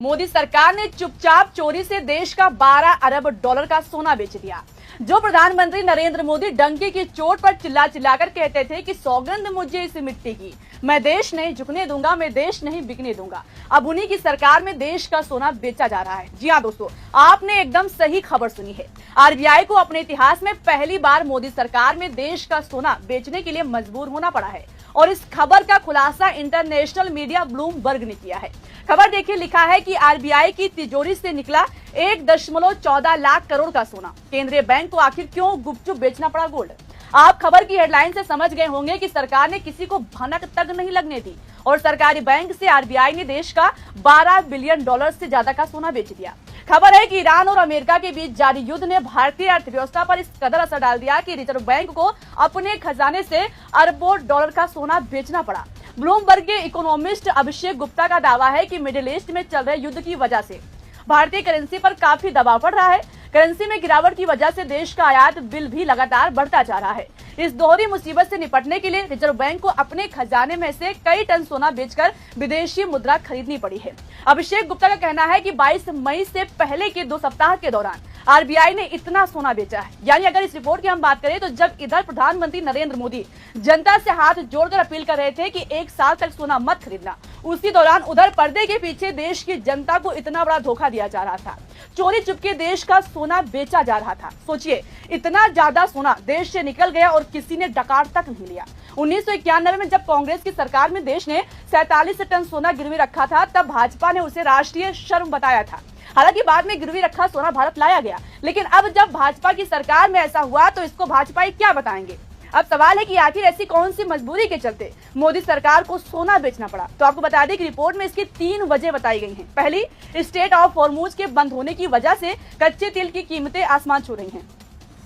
मोदी सरकार ने चुपचाप चोरी से देश का 12 अरब डॉलर का सोना बेच दिया। जो प्रधानमंत्री नरेंद्र मोदी डंके की चोट पर चिल्ला चिल्लाकर कहते थे कि सौगंध मुझे इस मिट्टी की, मैं देश नहीं झुकने दूंगा, मैं देश नहीं बिकने दूंगा। अब उन्हीं की सरकार में देश का सोना बेचा जा रहा है। जी हाँ दोस्तों, आपने एकदम सही खबर सुनी है। आरबीआई को अपने इतिहास में पहली बार मोदी सरकार में देश का सोना बेचने के लिए मजबूर होना पड़ा है और इस खबर का खुलासा इंटरनेशनल मीडिया ब्लूमबर्ग ने किया है। खबर देखिए, लिखा है कि आरबीआई की तिजोरी से निकला 1.14 लाख करोड़ का सोना। केंद्रीय बैंक को आखिर क्यों गुपचुप बेचना पड़ा गोल्ड? आप खबर की हेडलाइन से समझ गए होंगे कि सरकार ने किसी को भनक तक नहीं लगने दी और सरकारी बैंक से आरबीआई ने देश का 12 बिलियन डॉलर से ज्यादा का सोना बेच दिया। खबर है कि ईरान और अमेरिका के बीच जारी युद्ध ने भारतीय अर्थव्यवस्था पर इस कदर असर डाल दिया कि रिजर्व बैंक को अपने खजाने से अरबों डॉलर का सोना बेचना पड़ा। ब्लूमबर्ग के इकोनॉमिस्ट अभिषेक गुप्ता का दावा है कि मिडिल ईस्ट में चल रहे युद्ध की वजह से भारतीय करेंसी पर काफी दबाव पड़ रहा है। करेंसी में गिरावट की वजह से देश का आयात बिल भी लगातार बढ़ता जा रहा है। इस दोहरी मुसीबत से निपटने के लिए रिजर्व बैंक को अपने खजाने में से कई टन सोना बेचकर विदेशी मुद्रा खरीदनी पड़ी है। अभिषेक गुप्ता का कहना है कि 22 मई से पहले के 2 सप्ताह के दौरान आरबीआई ने इतना सोना बेचा है। यानी अगर इस रिपोर्ट की हम बात करें तो जब इधर प्रधानमंत्री नरेंद्र मोदी जनता से हाथ जोड़कर अपील कर रहे थे कि 1 साल तक सोना मत खरीदना, उसी दौरान उधर पर्दे के पीछे देश की जनता को इतना बड़ा धोखा दिया जा रहा था। चोरी चुपके देश का सोना बेचा जा रहा था। सोचिए, इतना ज्यादा सोना देश से निकल गया और किसी ने डकार तक नहीं लिया। 1991 में जब कांग्रेस की सरकार में देश ने 47 टन सोना गिरवी रखा था, तब भाजपा ने उसे राष्ट्रीय शर्म बताया था। हालांकि बाद में गिरवी रखा सोना भारत लाया गया, लेकिन अब जब भाजपा की सरकार में ऐसा हुआ तो इसको भाजपाई क्या बताएंगे? अब सवाल है कि आखिर ऐसी कौन सी मजबूरी के चलते मोदी सरकार को सोना बेचना पड़ा। तो आपको बता दें कि रिपोर्ट में इसकी 3 वजह बताई गई हैं। पहली, स्ट्रेट ऑफ हॉर्मुज के बंद होने की वजह से कच्चे तेल की कीमतें आसमान छू रही हैं।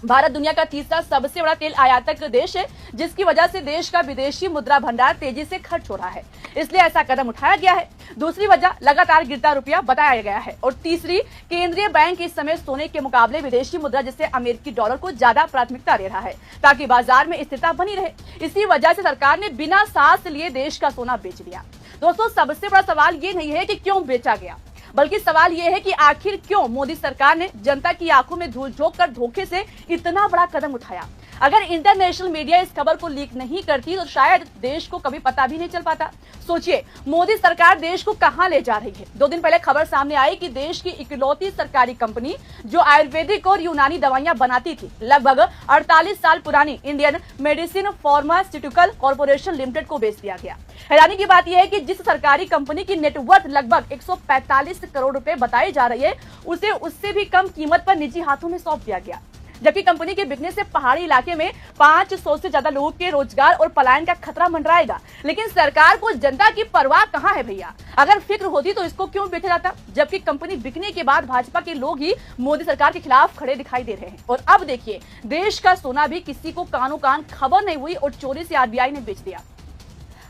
भारत दुनिया का तीसरा सबसे बड़ा तेल आयातक देश है, जिसकी वजह से देश का विदेशी मुद्रा भंडार तेजी से खर्च हो रहा है, इसलिए ऐसा कदम उठाया गया है। दूसरी वजह, लगातार गिरता रुपया बताया गया है। और तीसरी, केंद्रीय बैंक इस समय सोने के मुकाबले विदेशी मुद्रा जैसे अमेरिकी डॉलर को ज्यादा प्राथमिकता दे रहा है ताकि बाजार में स्थिरता बनी रहे। इसी वजह से सरकार ने बिना सांस लिए देश का सोना बेच दिया। दोस्तों, सबसे बड़ा सवाल ये नहीं है कि क्यों बेचा गया, बल्कि सवाल यह है कि आखिर क्यों मोदी सरकार ने जनता की आंखों में धूल झोंक कर धोखे से इतना बड़ा कदम उठाया। अगर इंटरनेशनल मीडिया इस खबर को लीक नहीं करती तो शायद देश को कभी पता भी नहीं चल पाता। सोचिए, मोदी सरकार देश को कहां ले जा रही है। 2 दिन पहले खबर सामने आई कि देश की इकलौती सरकारी कंपनी जो आयुर्वेदिक और यूनानी दवाइयां बनाती थी, लगभग 48 साल पुरानी Indian medicine pharmaceutical corporation limited को बेच दिया गया। हैरानी की बात यह है कि जिस सरकारी कंपनी की नेटवर्थ लगभग 145 करोड़ रुपए बताई जा रही है, उसे उससे भी कम कीमत पर निजी हाथों में सौंप दिया गया। जबकि कंपनी के बिकने से पहाड़ी इलाके में 500 से ज्यादा लोगों के रोजगार और पलायन का खतरा मंडराएगा। लेकिन सरकार को जनता की परवाह कहां है भैया? अगर फिक्र होती तो इसको क्यों बेचा जाता? जबकि कंपनी बिकने के बाद भाजपा के लोग ही मोदी सरकार के खिलाफ खड़े दिखाई दे रहे हैं। और अब देखिए, देश का सोना भी किसी को कानों कान खबर नहीं हुई और चोरी से आरबीआई ने बेच दिया।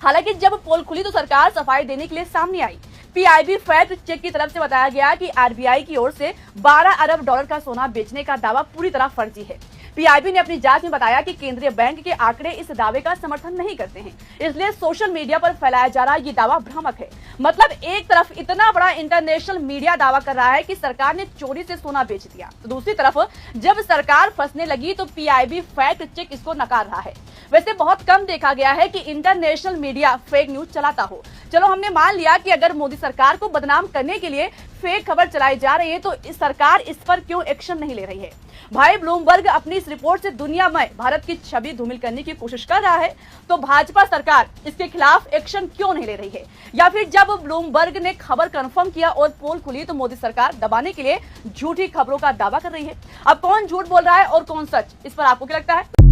हालांकि जब पोल खुली तो सरकार सफाई देने के लिए सामने आई। पीआईबी फैक्ट चेक की तरफ से बताया गया कि आरबीआई की ओर से 12 अरब डॉलर का सोना बेचने का दावा पूरी तरह फर्जी है। पीआईबी ने अपनी जांच में बताया कि केंद्रीय बैंक के आंकड़े इस दावे का समर्थन नहीं करते हैं, इसलिए सोशल मीडिया पर फैलाया जा रहा ये दावा भ्रामक है। मतलब एक तरफ इतना बड़ा इंटरनेशनल मीडिया दावा कर रहा है कि सरकार ने चोरी से सोना बेच दिया, तो दूसरी तरफ जब सरकार फंसने लगी तो पीआईबी फैक्ट चेक इसको नकार रहा है। वैसे बहुत कम देखा गया है कि इंटरनेशनल मीडिया फेक न्यूज चलाता हो। चलो, हमने मान लिया कि अगर मोदी सरकार को बदनाम करने के लिए फेक खबर चलाई जा रही है तो सरकार इस पर क्यों एक्शन नहीं ले रही है? भाई, ब्लूमबर्ग अपनी इस रिपोर्ट से दुनिया में भारत की छवि धूमिल करने की कोशिश कर रहा है, तो भाजपा सरकार इसके खिलाफ एक्शन क्यों नहीं ले रही है? या फिर जब ब्लूमबर्ग ने खबर कंफर्म किया और पोल खुली तो मोदी सरकार दबाने के लिए झूठी खबरों का दावा कर रही है? अब कौन झूठ बोल रहा है और कौन सच, इस पर आपको क्या लगता है?